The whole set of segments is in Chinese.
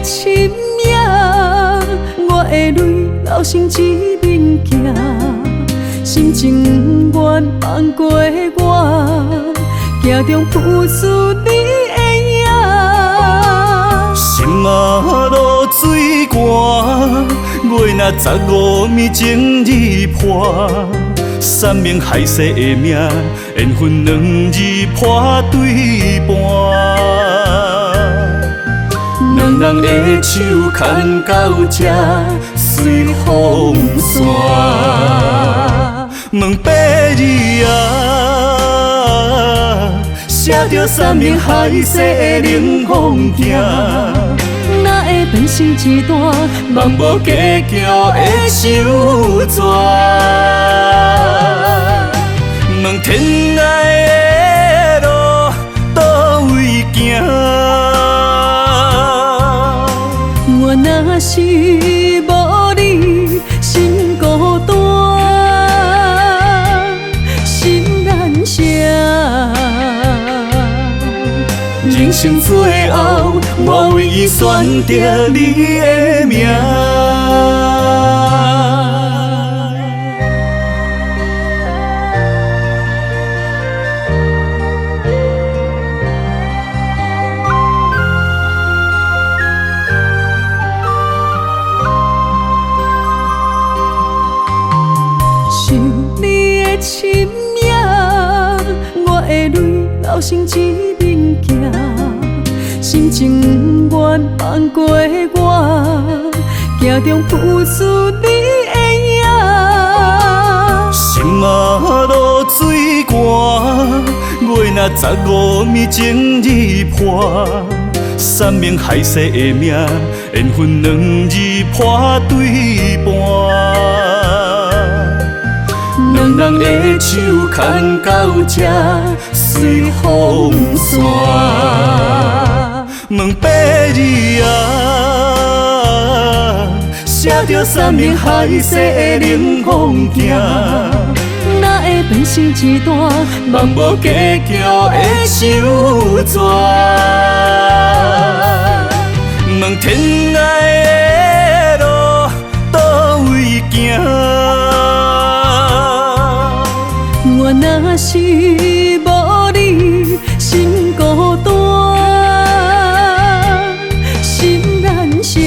深夜，我的泪流成一面镜，心情不愿放过我，镜中浮出你的影。心啊落水寒，月若15暝情日破，山盟海誓的名，缘分2字破对半。两人的手牵到这，随风散。问爸儿啊，写着山盟海誓的冷风镜，哪会变成一段梦无结局的手纸？问天涯的路倒位行？我若是无你，心孤单，心难舍。人生最后，我唯一选择你的名。想你的深夜，我的泪流成一面镜，心情不愿放过我，镜中浮出你的影。心啊落水寒，月若15暝情日破，山盟海誓的名，缘分2字破对半。两人的手牵到这，随风散。问爸儿啊，写着山盟海誓的冷风镜，哪会变成一段梦无结局的手纸？问天涯的路倒位行？我若是无你，心孤单，心难舍。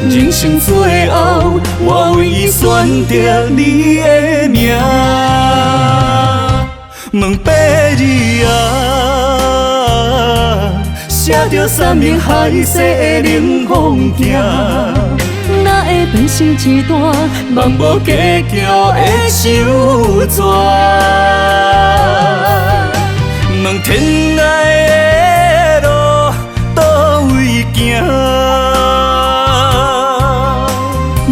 人生最后，我唯一选择你的名。问爸儿啊，写着山盟海誓的冷风镜，哪会变成一段梦无结局的手纸？问天涯的路倒位行？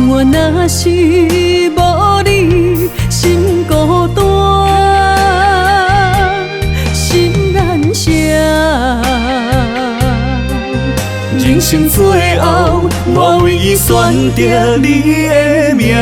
我若是无你，心孤单，心难舍。人生最后，我唯一选择你的名。